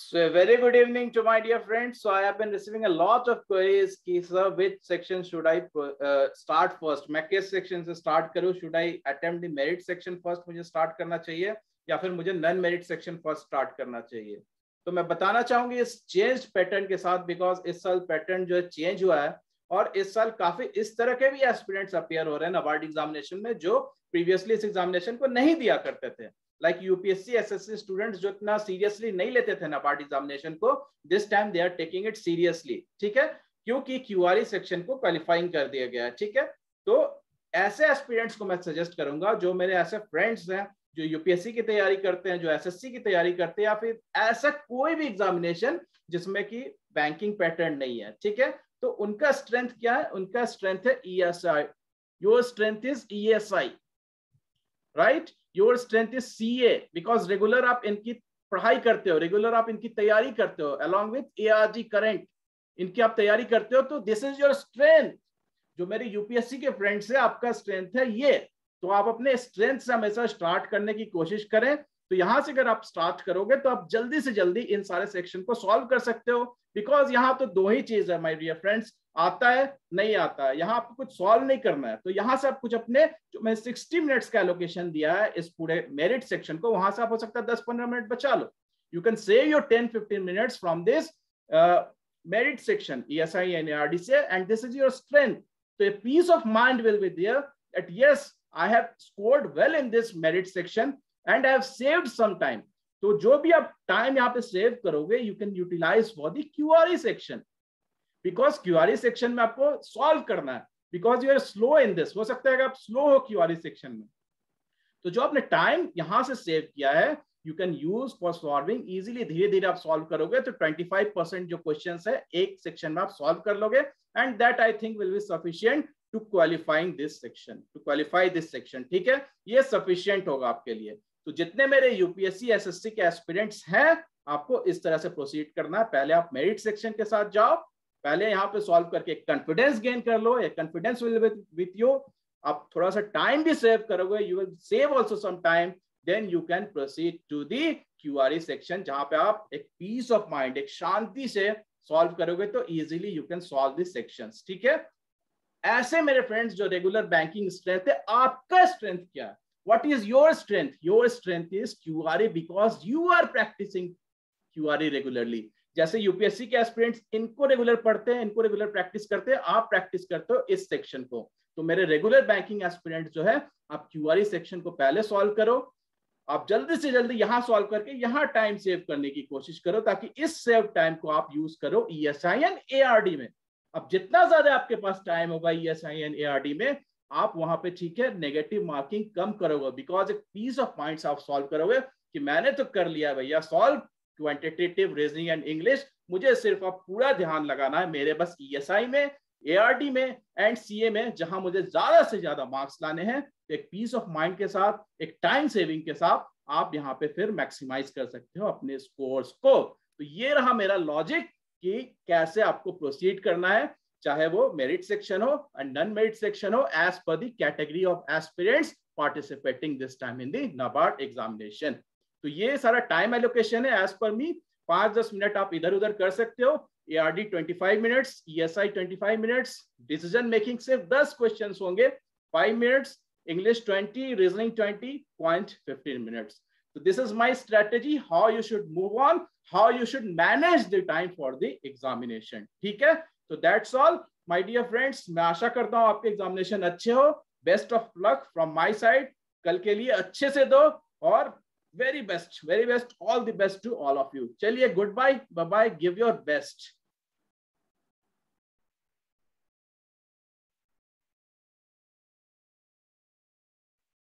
So a very good evening to my dear friends. So I have been receiving a lot of queries कि sir which section should I start first? मैं किस section से start करूँ? Should I attempt the merit section first? मुझे start करना चाहिए या फिर मुझे non merit section first start करना चाहिए? तो मैं बताना चाहूँगी इस changed pattern के साथ because इस साल pattern जो है change हुआ है और इस साल काफी इस तरह के भी एस्पिरेंट्स अपीयर हो रहे हैं नाबार्ड एग्जामिनेशन में जो प्रीवियसली इस एग्जामिनेशन को नहीं दिया करते थे। लाइक यूपीएससी एसएससी स्टूडेंट्स जो इतना सीरियसली नहीं लेते थे नाबार्ड एग्जामिनेशन को, this time they are taking it seriously. ठीक है, क्योंकि क्यूआरई सेक्शन को क्वालिफाइंग कर दिया गया है। ठीक है, तो ऐसे एस्पिरेंट्स को मैं सजेस्ट करूंगा जो मेरे ऐसे फ्रेंड्स हैं जो यूपीएससी की तैयारी करते हैं, जो एसएससी की तैयारी करते हैं या फिर ऐसा कोई भी एग्जामिनेशन जिसमें कि बैंकिंग पैटर्न नहीं है। ठीक है, तो उनका स्ट्रेंथ क्या है? उनका स्ट्रेंथ है ESI. Your strength is ESI, right? Your strength is CA, because regular आप इनकी पढ़ाई करते हो, रेगुलर आप इनकी तैयारी करते हो, अलॉन्ग विथ एआरडी करंट इनकी आप तैयारी करते हो, तो दिस इज योर स्ट्रेंथ। जो मेरे यूपीएससी के फ्रेंड्स है, आपका स्ट्रेंथ है ये। तो आप अपने स्ट्रेंथ से हमेशा स्टार्ट करने की कोशिश करें। तो यहां से अगर आप स्टार्ट करोगे तो आप जल्दी से जल्दी इन सारे सेक्शन को सॉल्व कर सकते हो, बिकॉज यहाँ तो दो ही चीज है माय डियर फ्रेंड्स, आता है नहीं आता है। यहाँ आपको कुछ सॉल्व नहीं करना है। तो यहाँ से आप कुछ अपने, जो मैं 60 मिनट्स का एलोकेशन दिया है इस पूरे मेरिट सेक्शन को, वहां से आप हो सकता है 10-15 मिनट बचा लो। You can save your 10-15 minutes from this merit section, ESI and ARD से, and this is your strength. So a peace of mind will be there that yes, I have scored well in this merit section and I have saved some time. तो जो भी आप time यहाँ पे save करोगे, you can utilize for the QRE section, because QRE section में आपको solve करना है, because you are slow in this. हो सकता है कि आप स्लो हो QRE सेक्शन में, तो जो आपने टाइम यहाँ से सेव किया है you can use for solving easily. धीरे धीरे आप सॉल्व करोगे तो 25% जो क्वेश्चंस है एक सेक्शन में आप सॉल्व कर लोगे, and that I think will be sufficient to qualifying this section, to qualify this section. ठीक है, ये sufficient होगा आपके लिए। तो जितने मेरे यूपीएससी एसएससी के एस्पिरेंट्स हैं, आपको इस तरह से प्रोसीड करना है। पहले आप मेरिट सेक्शन के साथ जाओ, पहले यहाँ पे सॉल्व करके कॉन्फिडेंस गेन कर लो, ये confidence will be with you. आप थोड़ा सा टाइम भी सेव करोगे, you will save also some time, then you can proceed to the QRE section, जहां पे आप एक पीस ऑफ माइंड, एक शांति से सॉल्व करोगे तो easily you can solve this sections. ठीक है, ऐसे मेरे फ्रेंड्स जो रेगुलर बैंकिंग स्ट्रेंथ है, आपका स्ट्रेंथ क्या है? What is your strength? Your strength is QRE, because you are practicing QRE regularly. जैसे यूपीएससी के एस्पिरेंट्स इनको रेगुलर पढ़ते हैं, इनको रेगुलर प्रैक्टिस करते हैं, आप प्रैक्टिस करते हो इस सेक्शन को। तो मेरे रेगुलर बैंकिंग एस्पिरेंट्स जो है, आप QRE सेक्शन को पहले सॉल्व करो, आप जल्दी से जल्दी यहां सॉल्व करके यहां टाइम सेव करने की कोशिश करो, ताकि इस सेव टाइम को आप यूज करो ESI एंड ARD में। अब जितना ज्यादा आपके पास टाइम होगा ESI एंड ARD में, आप वहां पे, ठीक है, नेगेटिव मार्किंग कम करोगे, बिकॉज एक पीस ऑफ माइंड से आप सॉल्व करोगे कि मैंने तो कर लिया भैया solve quantitative, reasoning and English, मुझे सिर्फ अब पूरा ध्यान लगाना है मेरे बस ESI में, ARD में एंड CA में, जहां मुझे ज्यादा से ज्यादा मार्क्स लाने हैं। तो एक पीस ऑफ माइंड के साथ, एक टाइम सेविंग के साथ आप यहाँ पे फिर मैक्सिमाइज कर सकते हो अपने स्कोर्स को। तो ये रहा मेरा लॉजिक कि कैसे आपको प्रोसीड करना है, चाहे वो मेरिट सेक्शन हो एंड नॉन मेरिट सेक्शन हो, as per the category of aspirants participating this time in the NABARD examination. तो ये सारा टाइम एलोकेशन है एज पर मी। 5-10 मिनट आप इधर उधर कर सकते हो, ARD 25 minutes, ESI 25 minutes, decision making सिर्फ 10 क्वेश्चन होंगे, 5 minutes, English 20, reasoning 20, 15 minutes. So this is my strategy, how you should move on, how you should manage the time for the examination. ठीक है, so that's all my dear friends. मैं आशा करता हूँ आपके examination अच्छे हो। Best of luck from my side, कल के लिए अच्छे से दो, और very best, all the best to all of you. चलिए, goodbye, bye bye, give your best.